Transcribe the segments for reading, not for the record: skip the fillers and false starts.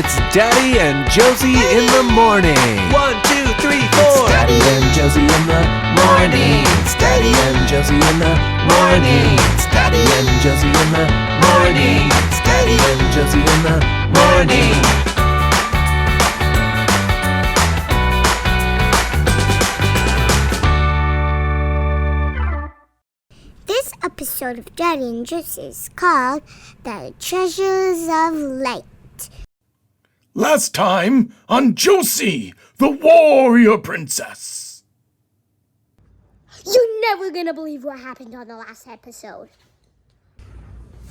It's Daddy and Josie in the morning. 1, 2, 3, 4. It's Daddy and Josie in the morning. It's Daddy and Josie in the morning. It's Daddy and Josie in the morning. It's Daddy and Josie in the morning. This episode of Daddy and Josie is called The Treasures of Light. Last time on Josie, the warrior princess. You're never gonna believe what happened on the last episode.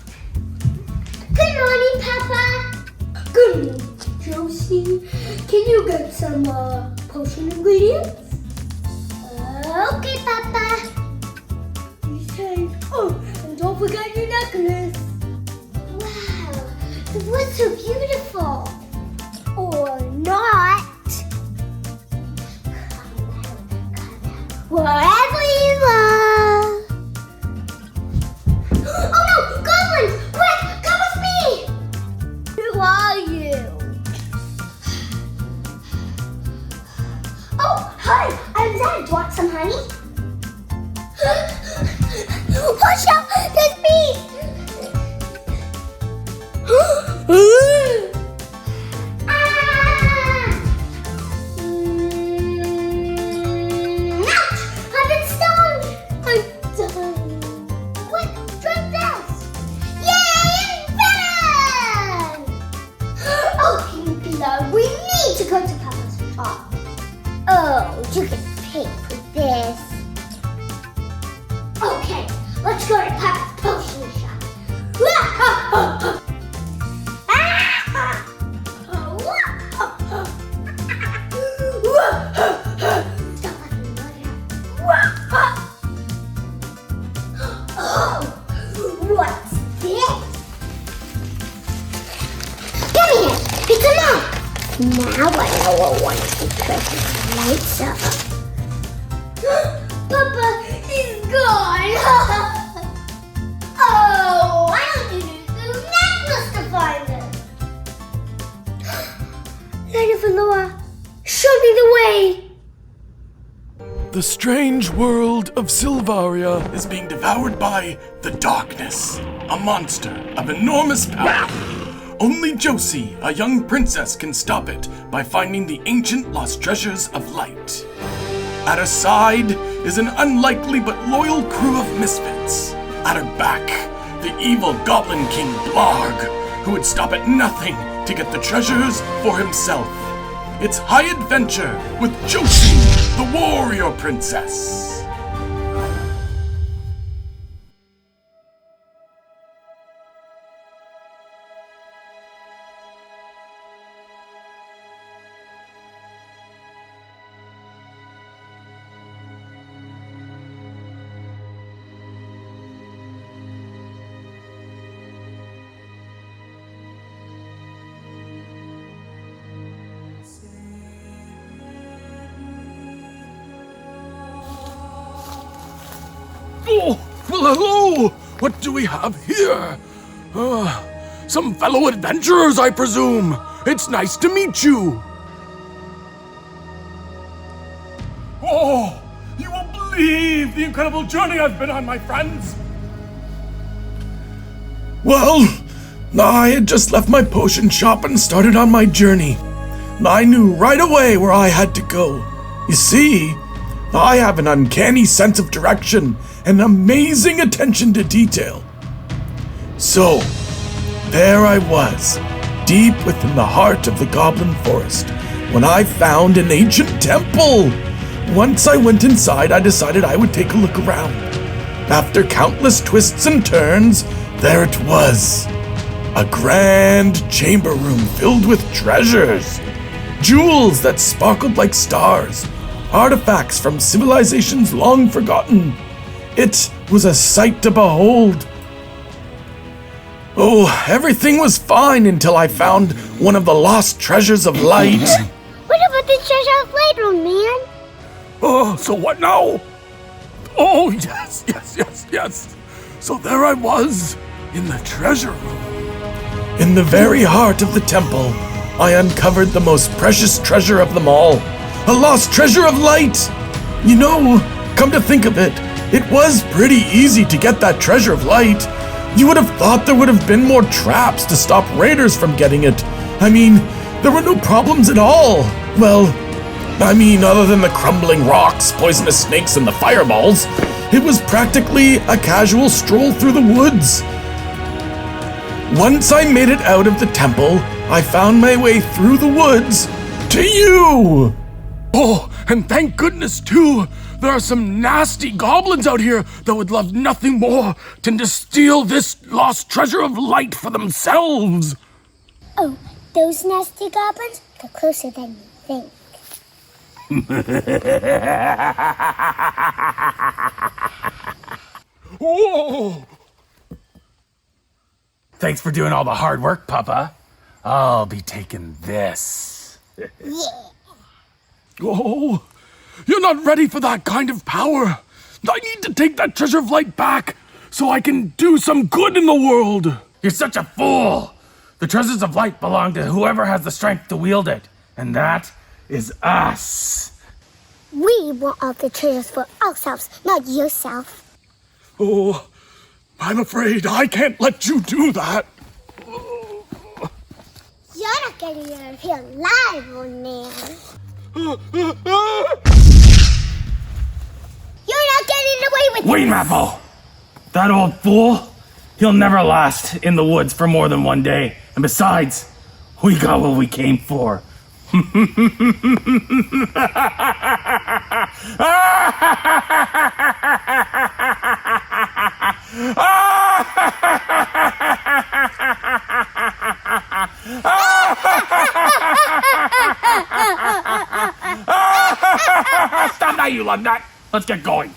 Good morning, Papa. Good morning, Josie. Can you get some potion ingredients? Okay, Papa. Be safe. Oh, and don't forget your necklace. Wow, the woods are beautiful. Or not. Wherever you are. Oh no! Goblins! Quick! Come with me! Who are you? Oh, hi! I'm Dad. Do you want some honey? Watch out! There's bees! You can pay for this. Okay, let's go to Papa's potion shop. Stop laughing, Mother. Oh, what's this? Give me it. It's a mug. Now I know what one of the treasures lights up. Papa, he's gone. Oh, I don't need the necklace to find him. Light of Aloha, show me the way. The strange world of Silvaria is being devoured by the darkness, a monster of enormous power. Only Josie, a young princess, can stop it by finding the ancient lost treasures of light. At her side is an unlikely but loyal crew of misfits. At her back, the evil goblin king BLARG, who would stop at nothing to get the treasures for himself. It's high adventure with Josie, the warrior princess. Oh, well, hello! What do we have here? Some fellow adventurers, I presume. It's nice to meet you. Oh, you won't believe the incredible journey I've been on, my friends. Well, I had just left my potion shop and started on my journey. I knew right away where I had to go. You see, I have an uncanny sense of direction and amazing attention to detail. So, there I was, deep within the heart of the goblin forest, when I found an ancient temple. Once I went inside, I decided I would take a look around. After countless twists and turns, there it was. A grand chamber room filled with treasures. Jewels that sparkled like stars. Artifacts from civilizations long forgotten. It was a sight to behold. Oh, everything was fine until I found one of the lost treasures of light. What about the treasure of light, old man? Oh, so what now? Oh, yes. So there I was, in the treasure room. In the very heart of the temple, I uncovered the most precious treasure of them all. A lost treasure of light! You know, come to think of it, it was pretty easy to get that treasure of light. You would have thought there would have been more traps to stop raiders from getting it. I mean, there were no problems at all. Well, other than the crumbling rocks, poisonous snakes, and the fireballs, it was practically a casual stroll through the woods. Once I made it out of the temple, I found my way through the woods to you! Oh, and thank goodness, too, there are some nasty goblins out here that would love nothing more than to steal this lost treasure of light for themselves. Oh, those nasty goblins? They're closer than you think. Oh! Thanks for doing all the hard work, Papa. I'll be taking this. Oh, you're not ready for that kind of power. I need to take that treasure of light back so I can do some good in the world. You're such a fool. The treasures of light belong to whoever has the strength to wield it, and that is us. We want all the treasures for ourselves, not yourself. Oh, I'm afraid I can't let you do that. You're not getting out of here alive, old man. You're not getting away with Wait, this. Mappo! That old fool? He'll never last in the woods for more than one day. And besides, we got what we came for. Stop now, you love nut! Let's get going.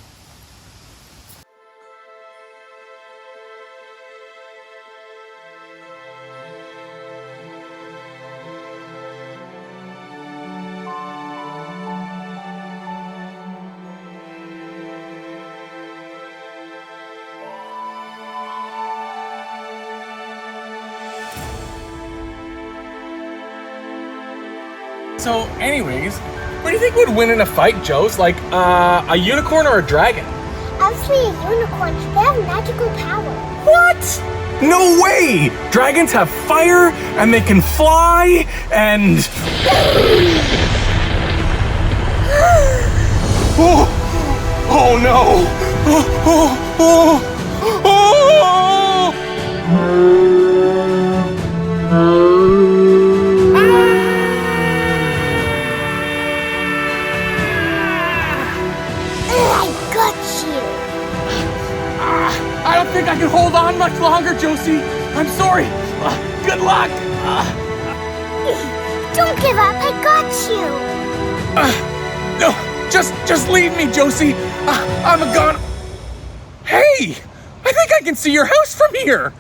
So, anyways, what do you think would win in a fight, Joes? Like, a unicorn or a dragon? Obviously, a unicorn. They have magical power. What? No way! Dragons have fire, and they can fly, and... Oh no! I got you. I don't think I can hold on much longer, Josie. I'm sorry. Good luck. Don't give up. I got you. No, just leave me, Josie. I'm gone. Hey, I think I can see your house from here.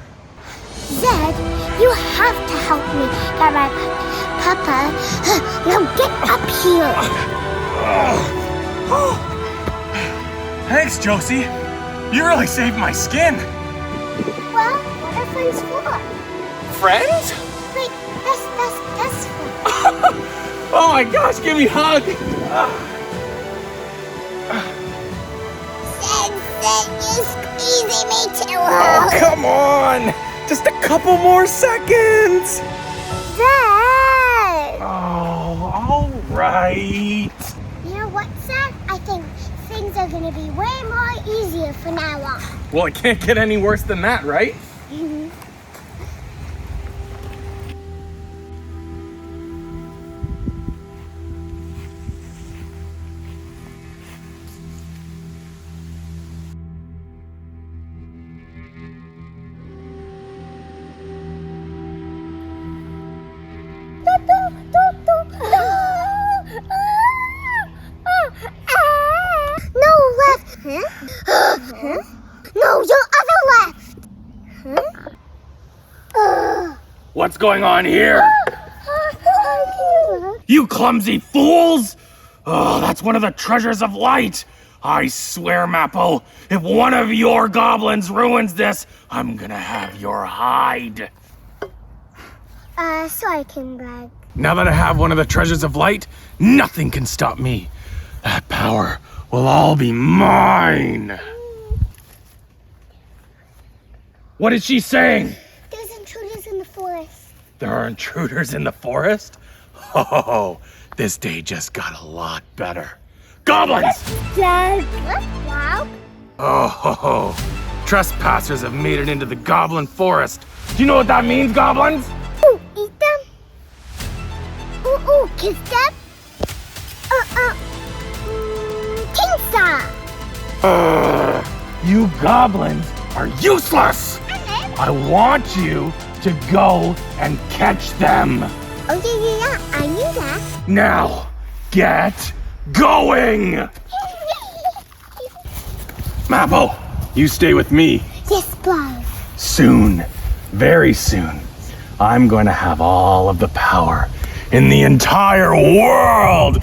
Zed, you have to help me get my papa. Now get up here. Thanks, Josie. You really saved my skin. Well, what are friends for? Friends? Wait, that's for. Oh my gosh, give me a hug. Zed, you're squeezing me too Oh, hard. come on. Just a couple more seconds. Zed! Oh, all right. You know what, Zed? I think things are gonna be way more easier from now on. Well, it can't get any worse than that, right? No, left. Huh? No, your other left. What's going on here? You clumsy fools! Oh, that's one of the treasures of light. I swear, Mappo, if one of your goblins ruins this, I'm gonna have your hide. Sorry, King BLARG. Now that I have one of the treasures of light, nothing can stop me. That power will all be mine. What is she saying? There's intruders in the forest. There are intruders in the forest? Oh, this day just got a lot better. Goblins! Dad. What, Wow? Oh, trespassers have made it into the goblin forest. Do you know what that means, goblins? Ooh, eat them. Ooh, kiss them. King Star. You goblins are useless! I want you to go and catch them. Oh, yeah, I knew that. Now, get going! Mappo, you stay with me. Yes, BLARG. Soon, very soon, I'm going to have all of the power in the entire world!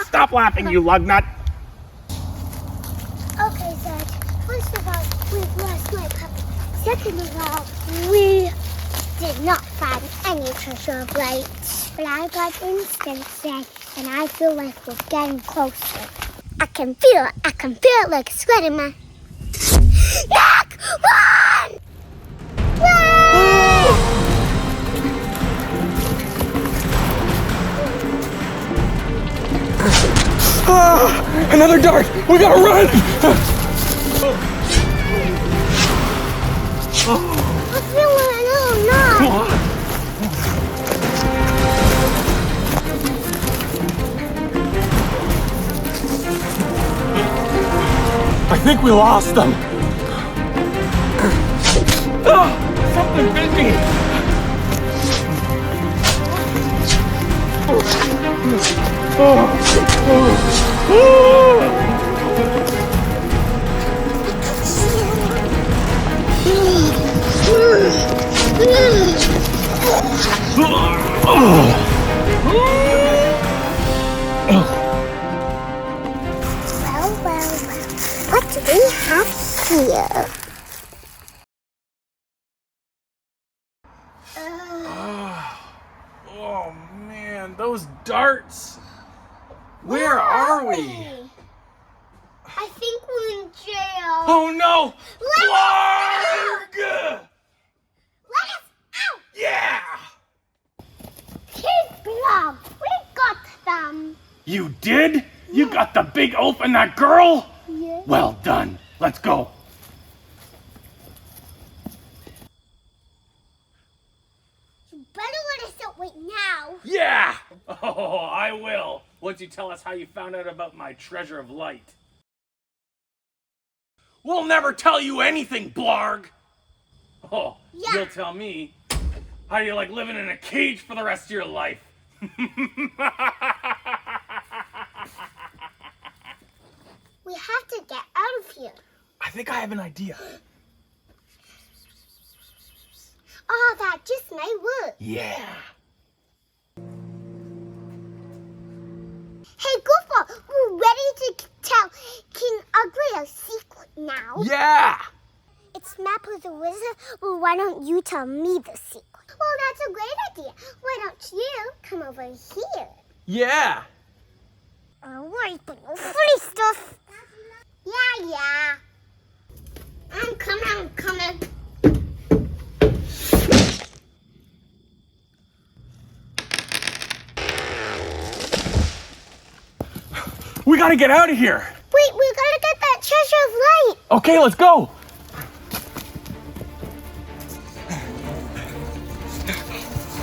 Stop laughing, you lugnut! Okay, Dad. First of all, we've lost my puppy. Second of all, we did not find any treasure of light. But I got instincts, Dad, and I feel like we're getting closer. I can feel it like a sweat in my neck! Run! Run! Another dart! We gotta run! I feel like a little knot. I think we lost them. Something bit me. Well. What do we have here? Oh man, those darts! Where are we? I think we're in jail. Oh no! BLARG! Let us out! Yeah! King BLARG, we got them. You did? You got the big oaf and that girl? Yeah. Well done. Let's go. You better let us out right now. Yeah! Oh, I will. Once you tell us how you found out about my treasure of light. We'll never tell you anything, BLARG! Oh, Yeah. You'll tell me how you like living in a cage for the rest of your life. We have to get out of here. I think I have an idea. Oh, that just may work. Yeah. Hey, Goofball, we're ready to tell King Ugly a secret now. Yeah! It's Mappo the Wizard, but why don't you tell me the secret? Well, that's a great idea. Why don't you come over here? Yeah! Alright, but no free stuff. Yeah. I'm coming. We gotta get out of here! Wait, we gotta get that treasure of light. Okay, let's go!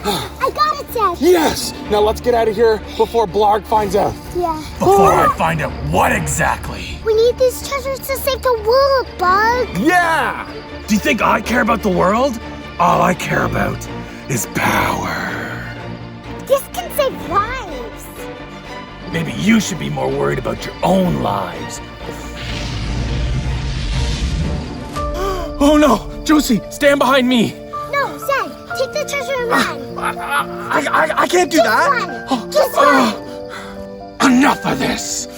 I got it, Dad. Yes! Now let's get out of here before BLARG finds out. Yeah. Before I find out what exactly? We need these treasures to save the world, Bug. Yeah! Do you think I care about the world? All I care about is power. This can save lives. Maybe you should be more worried about your own lives. Oh no! Josie, stand behind me! No, Zed, take the treasure and run. I can't do that! Run. Just run. Enough of this!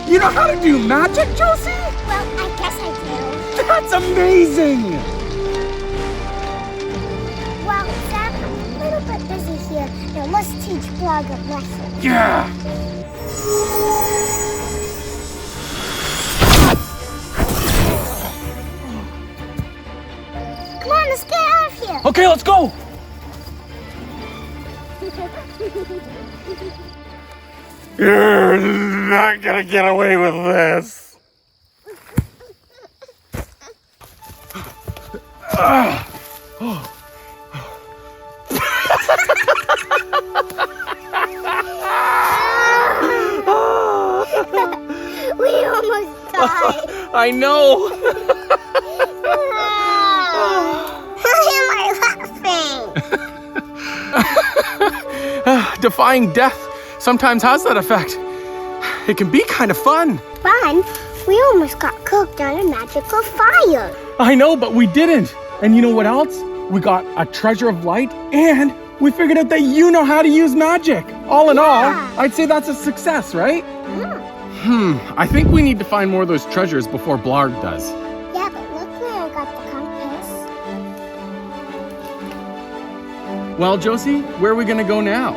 You know how to do magic, Josie? Well, I guess I do. That's amazing! Well, Sam, I'm a little bit busy here. Now let's teach BLARG a lesson. Yeah! Come on, let's get out of here. Okay, let's go! You're not gonna get away with this. We almost died. I know. Why am I laughing? Defying death sometimes has that effect. It can be kind of fun. Fun? We almost got cooked on a magical fire. I know, but we didn't. And you know what else? We got a treasure of light, and we figured out that you know how to use magic. All in all, I'd say that's a success, right? I think we need to find more of those treasures before BLARG does. Yeah, but look where I got the compass. Well, Josie, where are we gonna go now?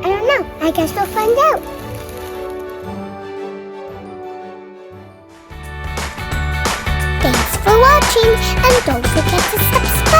I don't know. I guess we'll find out. Thanks for watching, and don't forget to subscribe.